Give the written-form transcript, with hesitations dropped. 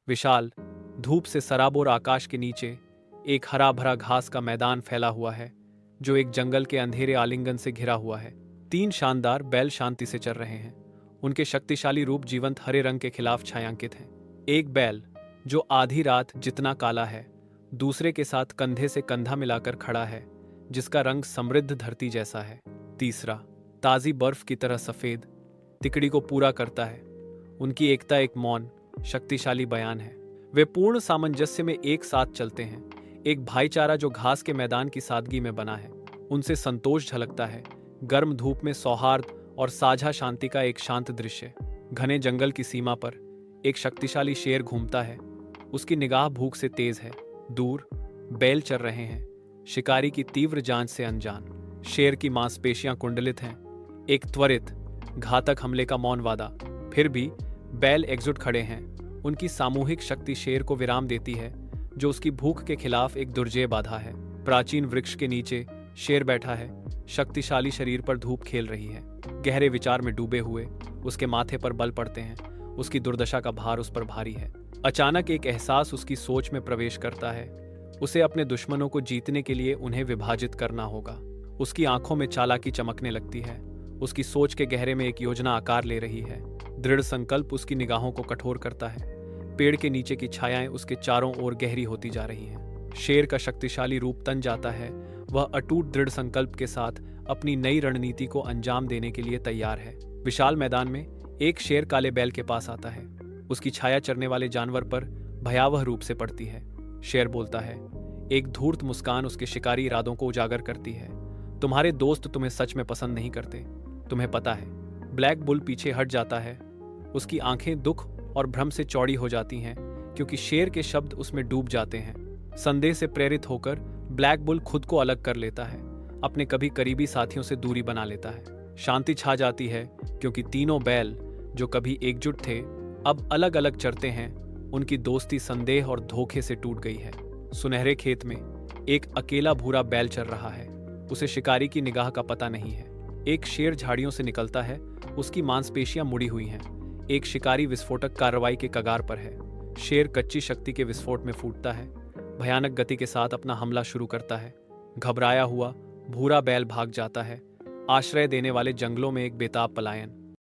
विशाल, धूप से सराबोर आकाश के नीचे एक हरा भरा घास का मैदान फैला हुआ है जो एक जंगल के अंधेरे आलिंगन से घिरा हुआ है। तीन शानदार बैल शांति से चल रहे हैं। उनके शक्तिशाली रूप जीवंत हरे रंग के खिलाफ छायांकित हैं। एक बैल जो आधी रात जितना काला है, दूसरे के साथ कंधे से कंधा मिलाकर खड़ा है, जिसका रंग समृद्ध धरती जैसा है। तीसरा, ताजी बर्फ की तरह सफेद, तिकड़ी को पूरा करता है। उनकी एकता एक मौन, शक्तिशाली बयान है। वे पूर्ण सामंजस्य में एक साथ चलते हैं, एक भाईचारा जो घास के मैदान की सादगी में बना है। उनसे संतोष झलकता है, गर्म धूप में सौहार्द और साझा शांति का एक शांत दृश्य। घने जंगल की सीमा पर एक शक्तिशाली शेर घूमता है। उसकी निगाह भूख से तेज है। दूर बैल चर रहे हैं, शिकारी की तीव्र जांच से अनजान। शेर की मांसपेशियां कुंडलित हैं, एक त्वरित घातक हमले का मौन वादा। फिर भी बैल एकजुट खड़े हैं। उनकी सामूहिक शक्ति शेर को विराम देती है, जो उसकी भूख के खिलाफ एक दुर्जेय बाधा है। प्राचीन वृक्ष के नीचे शेर बैठा है, शक्तिशाली शरीर पर धूप खेल रही है। गहरे विचार में डूबे हुए उसके माथे पर बल पड़ते हैं। उसकी दुर्दशा का भार उस पर भारी है। अचानक एक एहसास उसकी सोच में प्रवेश करता है। उसे अपने दुश्मनों को जीतने के लिए उन्हें विभाजित करना होगा। उसकी आंखों में चालाकी चमकने लगती है। उसकी सोच के गहरे में एक योजना आकार ले रही है। दृढ़ संकल्प उसकी निगाहों को कठोर करता है। पेड़ के नीचे की छायाएं उसके चारों ओर गहरी होती जा रही हैं। शेर का शक्तिशाली रूप तन जाता है। वह अटूट दृढ़ संकल्प के साथ अपनी नई रणनीति को अंजाम देने के लिए तैयार है। विशाल मैदान में एक शेर काले बैल के पास आता है। उसकी छाया चरने वाले जानवर पर भयावह रूप से पड़ती है। शेर बोलता है। एक धूर्त मुस्कान उसके शिकारी इरादों को उजागर करती है। तुम्हारे दोस्त तुम्हें सच में पसंद नहीं करते, तुम्हें पता है। ब्लैक बुल पीछे हट जाता है। उसकी आंखें दुख और भ्रम से चौड़ी हो जाती हैं, क्योंकि शेर के शब्द उसमें डूब जाते हैं। संदेह से प्रेरित होकर ब्लैक बुल खुद को अलग कर लेता है, अपने कभी करीबी साथियों से दूरी बना लेता है। शांति छा जाती है, क्योंकि तीनों बैल जो कभी एकजुट थे अब अलग अलग चरते हैं। उनकी दोस्ती संदेह और धोखे से टूट गई है। सुनहरे खेत में एक अकेला भूरा बैल चर रहा है। उसे शिकारी की निगाह का पता नहीं है। एक शेर झाड़ियों से निकलता है। उसकी मांसपेशियां मुड़ी हुई हैं। एक शिकारी विस्फोटक कार्रवाई के कगार पर है। शेर कच्ची शक्ति के विस्फोट में फूटता है, भयानक गति के साथ अपना हमला शुरू करता है। घबराया हुआ भूरा बैल भाग जाता है। आश्रय देने वाले जंगलों में एक बेताब पलायन।